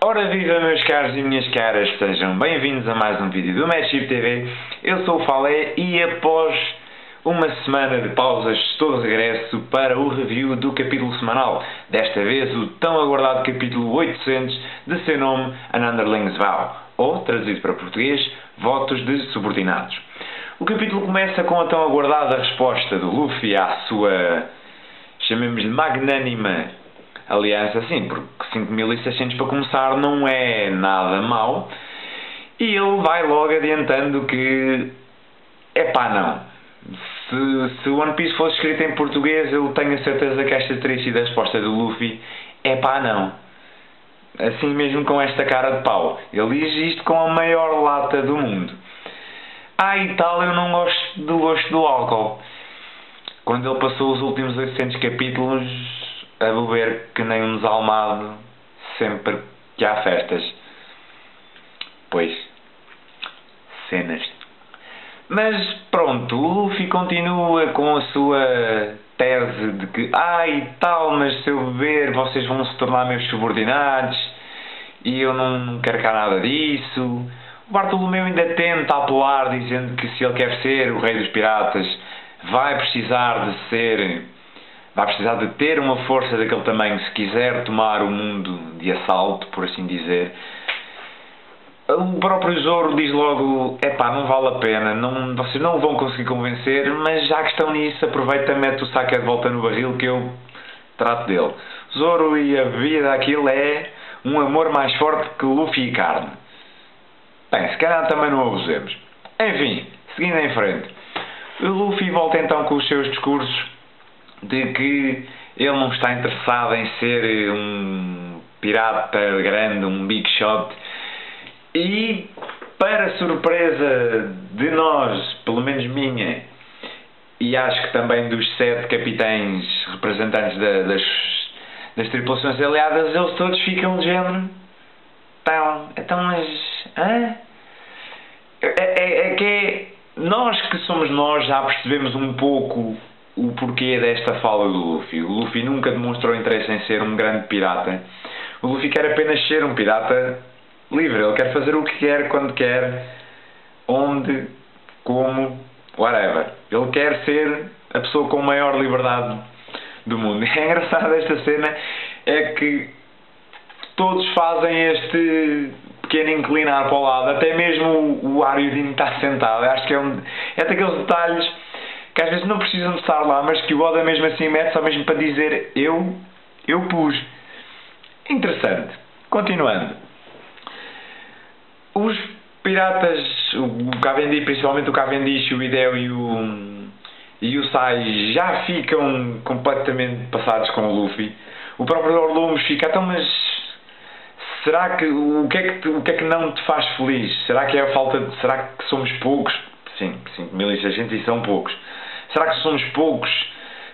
Ora viva meus caros e minhas caras, sejam bem-vindos a mais um vídeo do Matchip TV. Eu sou o Falé e após uma semana de pausas estou de regresso para o review do capítulo semanal. Desta vez o tão aguardado capítulo 800 de seu nome, An Underling's Vow, ou, traduzido para português, Votos de Subordinados. O capítulo começa com a tão aguardada resposta do Luffy à sua, chamemos-lhe, magnânima aliança, sim, porque 5.600 para começar não é nada mau. E ele vai logo adiantando que, epá, não. Se o One Piece fosse escrito em português, eu tenho a certeza que esta teria sido a resposta do Luffy. Epá, não. Assim mesmo, com esta cara de pau. Ele diz isto com a maior lata do mundo. E tal, eu não gosto do gosto do álcool. Quando ele passou os últimos 800 capítulos a beber que nem um desalmado sempre que há festas. Pois, cenas. Mas pronto, o Luffy continua com a sua tese de que e tal, mas se eu beber vocês vão se tornar meus subordinados e eu não quero cá nada disso. O Bartolomeu ainda tenta apelar dizendo que se ele quer ser o rei dos piratas vai precisar de ter uma força daquele tamanho se quiser tomar o mundo de assalto, por assim dizer. O próprio Zoro diz logo, não vale a pena, vocês não o vão conseguir convencer, mas já que estão nisso, aproveita e mete o Sake de volta no barril que eu trato dele. Zoro e a vida, aquilo é um amor mais forte que Luffy e carne. Bem, se calhar também não abusemos. Enfim, seguindo em frente. O Luffy volta então com os seus discursos de que ele não está interessado em ser um pirata grande, um big shot, e para surpresa de nós, pelo menos minha, e acho que também dos 7 capitães representantes das tripulações aliadas, eles todos ficam de género. Então mas nós que somos nós já percebemos um pouco o porquê desta fala do Luffy. O Luffy nunca demonstrou interesse em ser um grande pirata. O Luffy quer apenas ser um pirata livre. Ele quer fazer o que quer, quando quer, onde, como, whatever. Ele quer ser a pessoa com a maior liberdade do mundo. É engraçado esta cena, é que todos fazem este pequeno inclinar para o lado. Até mesmo o Ariodin está sentado. Eu acho que é daqueles detalhes que às vezes não precisam de estar lá, mas que o Oda mesmo assim mete só mesmo para dizer eu pus. Interessante. Continuando. Os piratas, o Cavendish, principalmente o Cavendish, o Ideo e o Sai já ficam completamente passados com o Luffy. O próprio Orlumes fica, mas será que o que é que não te faz feliz? Será que é a falta de, será que somos poucos? Sim, 5.600 e são poucos. Será que somos poucos?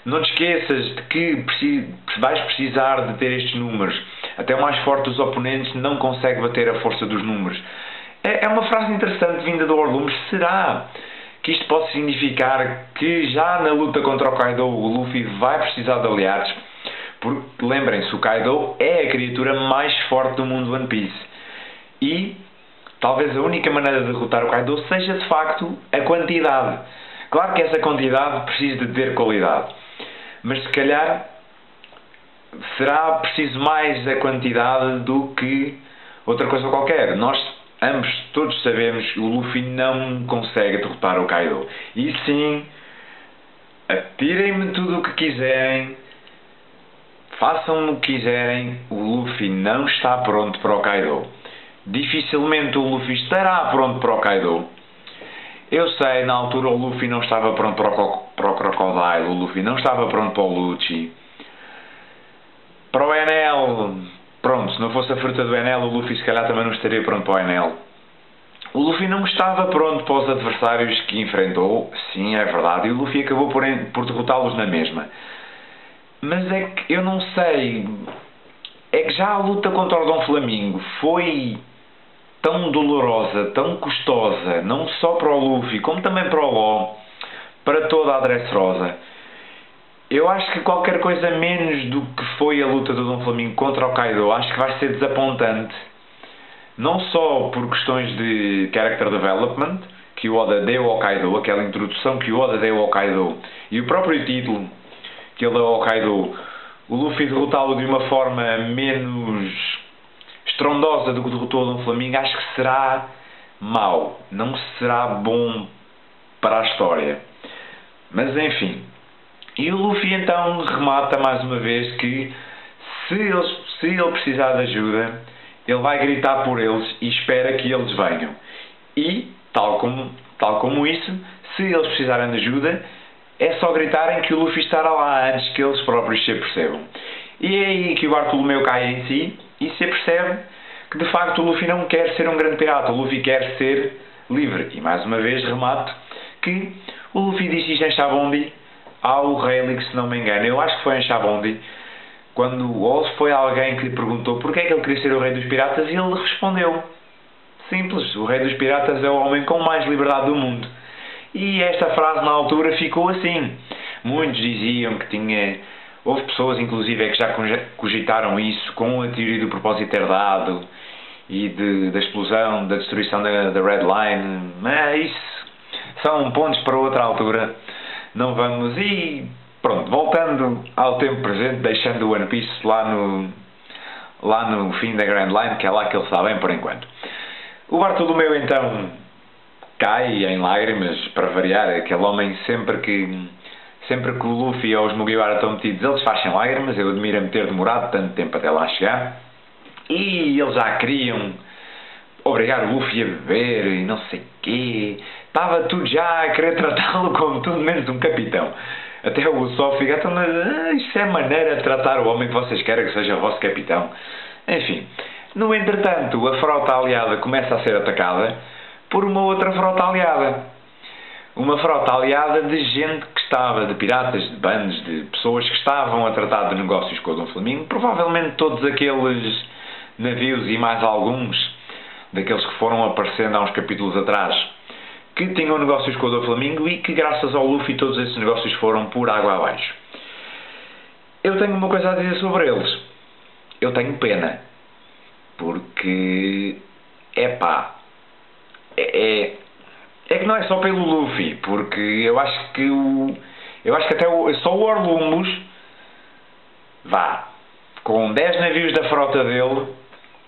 Não te esqueças de que vais precisar de ter estes números. Até o mais forte dos oponentes não consegue bater a força dos números. É uma frase interessante vinda do Orlumes. Será que isto pode significar que já na luta contra o Kaido o Luffy vai precisar de aliados? Porque, lembrem-se, o Kaido é a criatura mais forte do mundo One Piece. E talvez a única maneira de derrotar o Kaido seja de facto a quantidade. Claro que essa quantidade precisa de ter qualidade. Mas se calhar será preciso mais a quantidade do que outra coisa qualquer. Nós ambos, todos sabemos que o Luffy não consegue derrotar o Kaido. E sim, atirem-me tudo o que quiserem, façam o que quiserem, o Luffy não está pronto para o Kaido. Dificilmente o Luffy estará pronto para o Kaido. Eu sei, na altura o Luffy não estava pronto para o Crocodile, o Luffy não estava pronto para o Lucci. Para o Enel, pronto, se não fosse a fruta do Enel, o Luffy se calhar também não estaria pronto para o Enel. O Luffy não estava pronto para os adversários que enfrentou, sim, é verdade, e o Luffy acabou por derrotá-los na mesma. Mas é que eu não sei, é que já a luta contra o Dom Flamingo foi tão dolorosa, tão custosa, não só para o Luffy, como também para o Law, para toda a Dressrosa. Eu acho que qualquer coisa menos do que foi a luta do Dom Flamingo contra o Kaido, acho que vai ser desapontante. não só por questões de character development, que o Oda deu ao Kaido, aquela introdução que o Oda deu ao Kaido, e o próprio título que ele deu ao Kaido, o Luffy derrotá-lo de uma forma menos estrondosa do que derrotou o Doflamingo, acho que será mau, não será bom para a história. Mas enfim, e o Luffy então remata mais uma vez que se ele precisar de ajuda, ele vai gritar por eles e espera que eles venham. E, tal como isso, se eles precisarem de ajuda, é só gritarem que o Luffy estará lá antes que eles próprios se apercebam. E é aí que o Bartolomeu cai em si e se apercebe que de facto o Luffy não quer ser um grande pirata, o Luffy quer ser livre. E mais uma vez remato que o Luffy disse isto em Shabondi ao Rayleigh, se não me engano. Eu acho que foi em Shabondi, ou foi alguém que lhe perguntou porque é que ele queria ser o rei dos piratas, e ele respondeu: simples, o rei dos piratas é o homem com mais liberdade do mundo. E esta frase na altura ficou assim. Muitos diziam que tinha... Houve pessoas inclusive que já cogitaram isso com a teoria do propósito herdado e da explosão, da destruição da Red Line. Mas isso são pontos para outra altura. Não vamos... E pronto, voltando ao tempo presente, deixando o One Piece lá no fim da Grand Line, que é lá que ele está bem por enquanto. O Bartolomeu então cai em lágrimas, para variar. Aquele homem, sempre que o Luffy ou os Mugiwara estão metidos, eles fazem lágrimas. Eu admiro-me ter demorado tanto tempo até lá chegar. E eles já queriam obrigar o Luffy a beber e não sei o quê. Estava tudo já a querer tratá-lo como tudo menos um capitão. Até o Usopp fica: então, mas isso é maneira de tratar o homem que vocês querem que seja o vosso capitão. Enfim, no entretanto, a frota aliada começa a ser atacada por uma outra frota aliada. Uma frota aliada de gente que estava, de piratas, de bandos, de pessoas que estavam a tratar de negócios com o Doflamingo. Provavelmente todos aqueles navios e mais alguns daqueles que foram aparecendo há uns capítulos atrás, que tinham negócios com o Doflamingo e que graças ao Luffy todos esses negócios foram por água abaixo. Eu tenho uma coisa a dizer sobre eles. Eu tenho pena. Porque... É que não é só pelo Luffy, porque eu acho que até só o Orlumbus, com 10 navios da frota dele,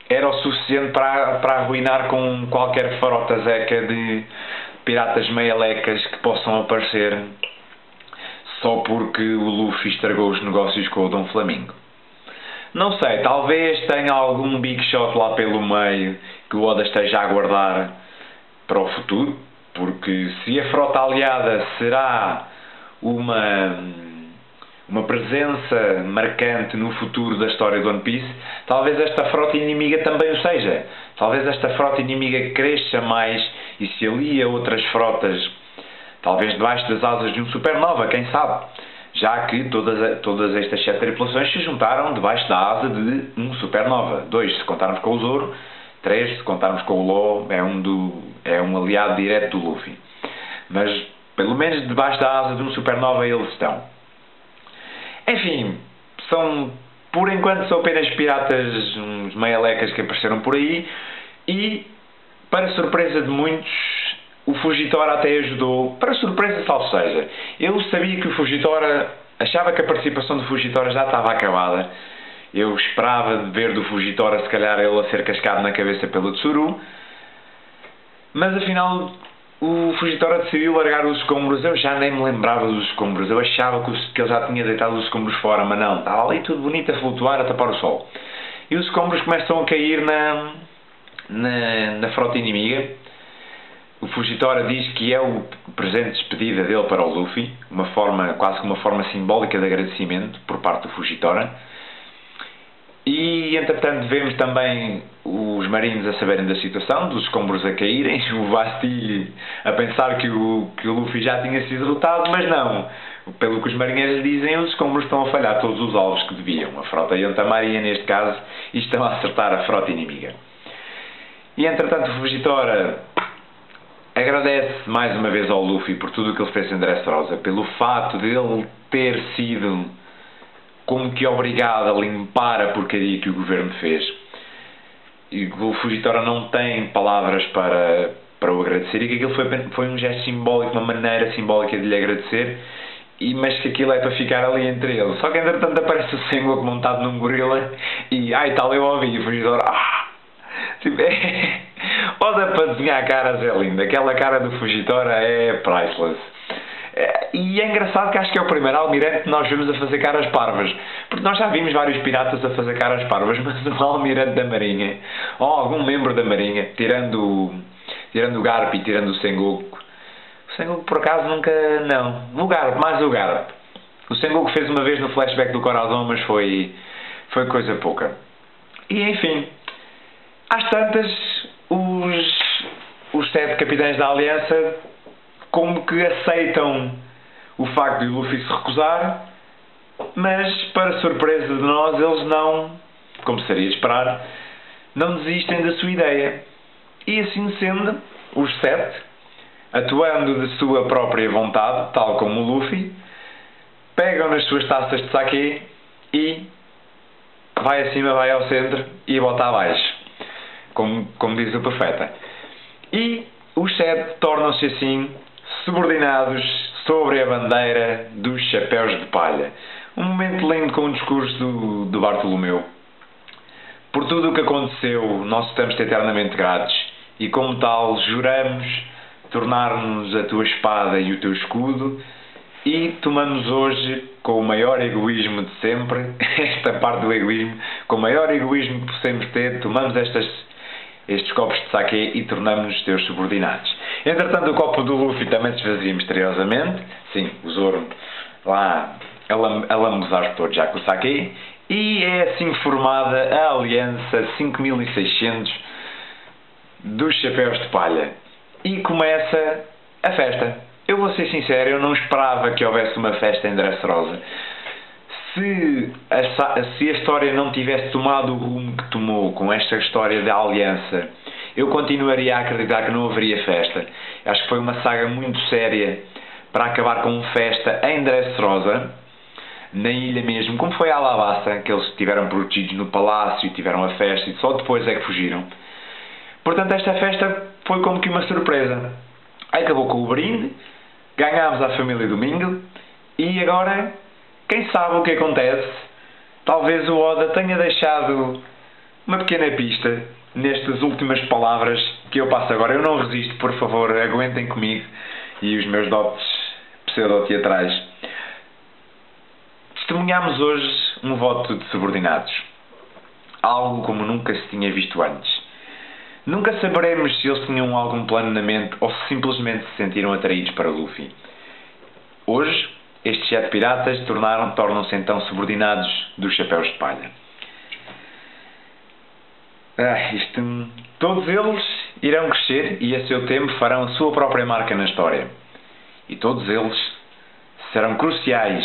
era o suficiente para arruinar com qualquer frota zeca de piratas meia-lecas que possam aparecer só porque o Luffy estragou os negócios com o Doflamingo. Não sei, talvez tenha algum big shot lá pelo meio que o Oda esteja a guardar para o futuro, porque se a frota aliada será uma presença marcante no futuro da história do One Piece, talvez esta frota inimiga também o seja. Talvez esta frota inimiga cresça mais e se alie a outras frotas, talvez debaixo das asas de um Supernova, quem sabe? Já que todas estas 7 tripulações se juntaram debaixo da asa de um Supernova. 2 se contarmos com o Zoro, 3 se contarmos com o Law, é um aliado direto do Luffy. Mas pelo menos debaixo da asa de um Supernova eles estão. Enfim, por enquanto são apenas piratas, uns meia-lecas que apareceram por aí, e para surpresa de muitos, o Fujitora até ajudou, para surpresa salvo seja. Eu sabia que o Fujitora, achava que a participação do Fujitora já estava acabada. Eu esperava ver do Fujitora se calhar ele a ser cascado na cabeça pelo Tsuru, mas afinal o Fujitora decidiu largar os escombros. Eu já nem me lembrava dos escombros, eu achava que ele já tinha deitado os escombros fora, mas não, estava ali tudo bonito a flutuar, a tapar o sol. E os escombros começam a cair na frota inimiga. O Fujitora diz que é o presente de despedida dele para o Luffy, quase que uma forma simbólica de agradecimento por parte do Fujitora. E entretanto vemos também os marinhos a saberem da situação, dos escombros a caírem, o Basti a pensar que o Luffy já tinha sido derrotado, mas não. Pelo que os marinheiros dizem, os escombros estão a falhar todos os alvos que deviam. A frota Yantamaria neste caso, e estão a acertar a frota inimiga. E entretanto o Fujitora agradece mais uma vez ao Luffy por tudo o que ele fez em Dressrosa, pelo fato de ele ter sido como que obrigado a limpar a porcaria que o governo fez. e que o Fujitora não tem palavras para o agradecer, e que aquilo foi um gesto simbólico, uma maneira simbólica de lhe agradecer, mas que aquilo é para ficar ali entre eles. Só que entretanto aparece o Sengoku montado num gorila e tal, eu ouvi, e o Fujitora tipo, Oda para desenhar caras é lindo, aquela cara do Fujitora é priceless. E é engraçado que acho que é o primeiro almirante que nós vemos a fazer caras parvas, porque nós já vimos vários piratas a fazer caras parvas, mas o almirante da marinha, ou algum membro da marinha, tirando o Garp e tirando o Sengoku por acaso nunca, não, o Garp, mais o Garp. O Sengoku fez uma vez no flashback do Corazon, mas foi coisa pouca. E enfim, às tantas, os 7 capitães da Aliança como que aceitam o facto de Luffy se recusar, mas para surpresa de nós, eles não, como seria de esperar, não desistem da sua ideia. E assim sendo, os 7, atuando de sua própria vontade, tal como o Luffy, pegam nas suas taças de sake e vai acima, vai ao centro e bota abaixo, como diz o profeta. E os 7 tornam-se assim subordinados sobre a bandeira dos chapéus de palha. Um momento lindo com o discurso do Bartolomeu. Por tudo o que aconteceu, nós estamos eternamente gratos e, como tal, juramos tornar-nos a tua espada e o teu escudo, e tomamos hoje, com o maior egoísmo de sempre, esta parte do egoísmo, com o maior egoísmo que possamos ter, tomamos estes copos de sake e tornamos-nos teus subordinados. Entretanto, o copo do Luffy também se esvazia misteriosamente. Sim, o Zoro lá a lambuzar todos já com o sake. E é assim formada a Aliança 5600 dos Chapéus de Palha. E começa a festa. Eu vou ser sincero, eu não esperava que houvesse uma festa em Dressrosa. Se a história não tivesse tomado o rumo que tomou com esta história da Aliança, eu continuaria a acreditar que não haveria festa. Acho que foi uma saga muito séria para acabar com festa em Dressrosa, na ilha mesmo, como foi a Alabasta, que eles estiveram protegidos no palácio e tiveram a festa e só depois é que fugiram. Portanto, esta festa foi como que uma surpresa. Acabou com o brinde, ganhámos a família Domingo e agora, quem sabe o que acontece? Talvez o Oda tenha deixado uma pequena pista nestas últimas palavras que eu passo agora. Eu não resisto, por favor, aguentem comigo e os meus dotes pseudo-teatrais. Testemunhámos hoje um voto de subordinados. Algo como nunca se tinha visto antes. Nunca saberemos se eles tinham algum plano na mente ou se simplesmente se sentiram atraídos para Luffy. Hoje, estes 7 piratas tornam-se então subordinados dos Chapéus de Palha. Todos eles irão crescer e a seu tempo farão a sua própria marca na história. E todos eles serão cruciais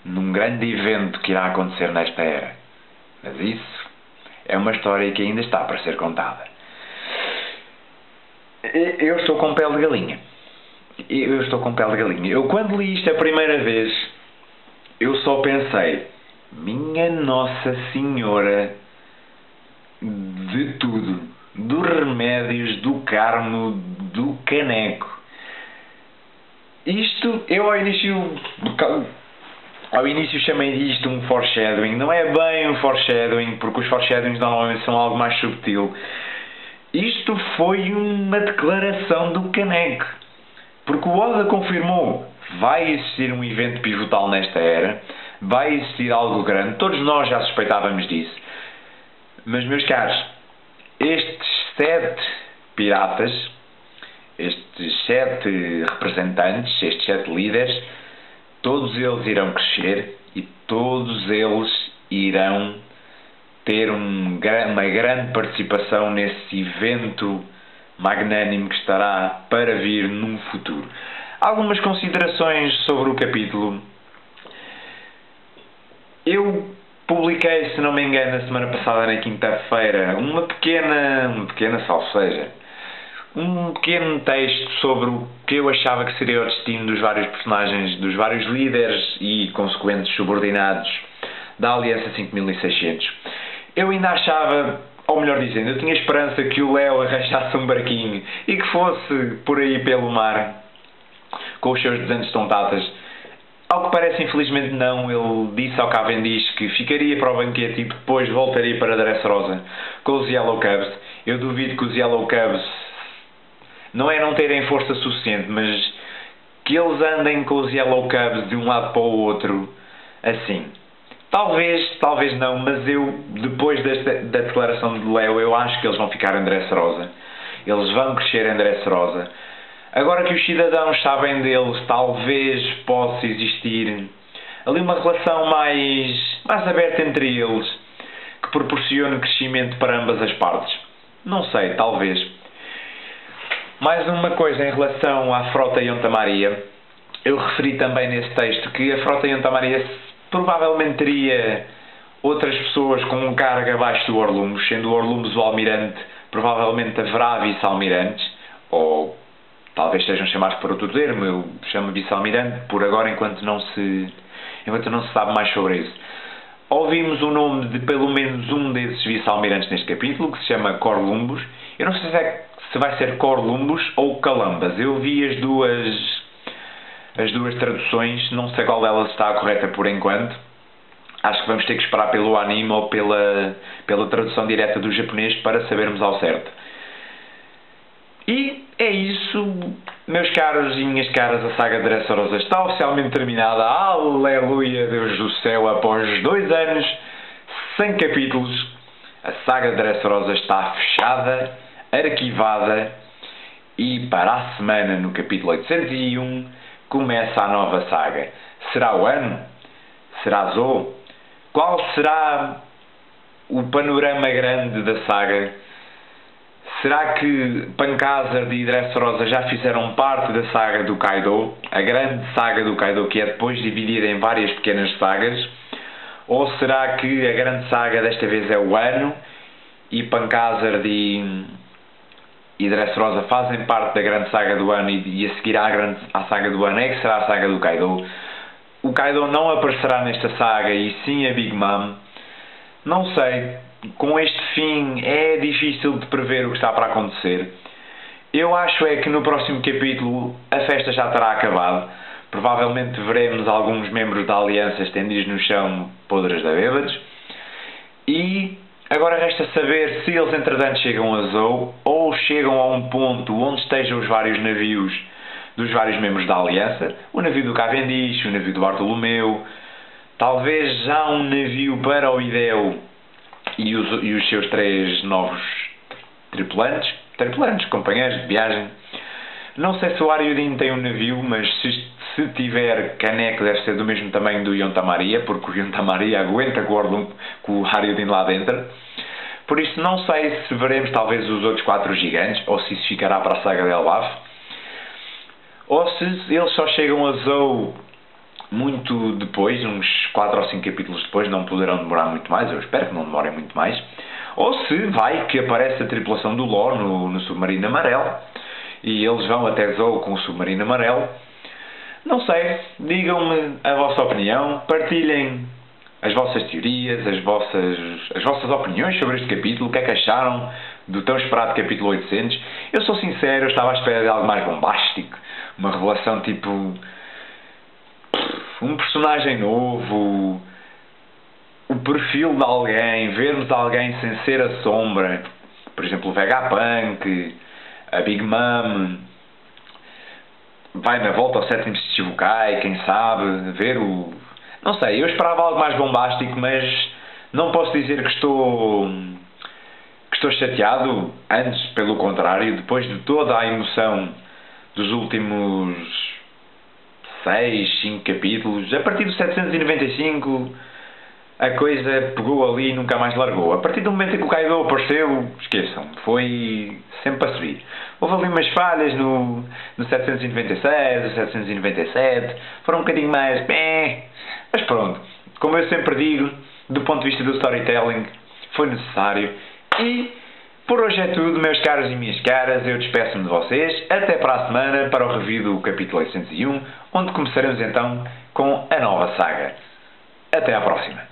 num grande evento que irá acontecer nesta era. Mas isso é uma história que ainda está para ser contada. Eu estou com pele de galinha. Eu quando li isto a primeira vez, eu só pensei, minha Nossa Senhora de tudo, dos remédios, do carmo, do caneco. Isto, eu ao início chamei disto um foreshadowing. Não é bem um foreshadowing, porque os foreshadowings normalmente são algo mais subtil. Isto foi uma declaração do caneco. Porque o Oda confirmou, vai existir um evento pivotal nesta era, vai existir algo grande, todos nós já suspeitávamos disso. Mas, meus caros, estes 7 piratas, estes 7 representantes, estes 7 líderes, todos eles irão crescer e todos eles irão ter uma grande participação nesse evento magnânimo que estará para vir num futuro. Algumas considerações sobre o capítulo. Eu publiquei, se não me engano, na semana passada, na quinta-feira, um pequeno texto sobre o que eu achava que seria o destino dos vários personagens, dos vários líderes e consequentes subordinados da Aliança 5600. Eu ainda achava, ou melhor dizendo, eu tinha esperança que o Léo arranjasse um barquinho e que fosse por aí pelo mar com os seus 200 tontatas. Ao que parece, infelizmente não. Ele disse ao Cavendish que ficaria para o banquete e depois voltaria para Dressrosa com os Yellow Cubs. Eu duvido que os Yellow Cubs não terem força suficiente, mas que eles andem com os Yellow Cubs de um lado para o outro assim. Talvez não, mas eu, depois da declaração de Léo, eu acho que eles vão ficar em Dressrosa. Eles vão crescer em Dressrosa. Agora que os cidadãos sabem deles, talvez possa existir ali uma relação mais aberta entre eles, que proporcione crescimento para ambas as partes. Não sei, talvez. Mais uma coisa em relação à frota Yonta Maria. Eu referi também nesse texto que a frota Yonta Maria provavelmente teria outras pessoas com um cargo abaixo do Orlumbus, sendo o Orlumbus o almirante, provavelmente haverá vice-almirantes, ou talvez sejam chamados por outro termo. Eu chamo vice-almirante por agora, enquanto não se sabe mais sobre isso. Ouvimos o nome de pelo menos um desses vice-almirantes neste capítulo, que se chama Corlumbus. Eu não sei se vai ser Corlumbus ou Calambas. Eu vi as duas traduções, não sei qual delas está a correta por enquanto. Acho que vamos ter que esperar pelo anime ou pela tradução direta do japonês para sabermos ao certo. E é isso, meus caros e minhas caras, a saga de Dressrosa está oficialmente terminada. Aleluia, Deus do céu, após 2 anos, 100 capítulos, a saga de Dressrosa está fechada, arquivada, e para a semana, no capítulo 801, começa a nova saga. Será o ano? Será Zou? Qual será o panorama grande da saga? Será que Pancazard e Dressrosa já fizeram parte da saga do Kaido? A grande saga do Kaido, que é depois dividida em várias pequenas sagas? Ou será que a grande saga desta vez é o ano e Pancazard e Dressrosa fazem parte da grande saga do ano e a seguir à saga do ano é que será a saga do Kaido? O Kaido não aparecerá nesta saga e sim a Big Mom? Não sei. Com este fim é difícil de prever o que está para acontecer. Eu acho é que no próximo capítulo a festa já terá acabado. Provavelmente veremos alguns membros da Aliança estendidos no chão, podres da bêbados. E agora resta saber se eles entretanto chegam a Zou ou chegam a um ponto onde estejam os vários navios dos vários membros da Aliança. O navio do Cavendish, o navio do Bartolomeu, talvez já um navio para o Ideo e os seus 3 novos tripulantes, companheiros de viagem. Não sei se o Hariudin tem um navio, mas se tiver caneco deve ser do mesmo tamanho do Yonta Maria, porque o Yonta Maria aguenta com o Hariudin lá dentro. Por isso não sei se veremos talvez os outros 4 gigantes, ou se isso ficará para a saga de Elbaf, ou se eles só chegam a Zou muito depois, uns 4 ou 5 capítulos depois, não poderão demorar muito mais, eu espero que não demorem muito mais, ou se vai que aparece a tripulação do Lore no submarino amarelo, e eles vão até Zou com o submarino amarelo. Não sei, digam-me a vossa opinião, partilhem as vossas teorias, as vossas opiniões sobre este capítulo, o que é que acharam do tão esperado capítulo 800. Eu sou sincero, eu estava à espera de algo mais bombástico, uma revelação tipo um personagem novo, o perfil de alguém, vermos alguém sem ser a sombra, por exemplo o Vegapunk, a Big Mom, vai na volta ao 7º Shichibukai, quem sabe, ver o... Não sei, eu esperava algo mais bombástico, mas não posso dizer que estou chateado, antes pelo contrário, depois de toda a emoção dos últimos 6, 5 capítulos, a partir do 795 a coisa pegou ali e nunca mais largou. A partir do momento em que o Kaido apareceu, esqueçam, foi sempre a subir. Houve ali umas falhas no 796, no 797, foram um bocadinho mais... Mas pronto, como eu sempre digo, do ponto de vista do storytelling, foi necessário. E por hoje é tudo, meus caros e minhas caras, eu despeço-me de vocês. Até para a semana, para o review do capítulo 801, onde começaremos então com a nova saga. Até à próxima.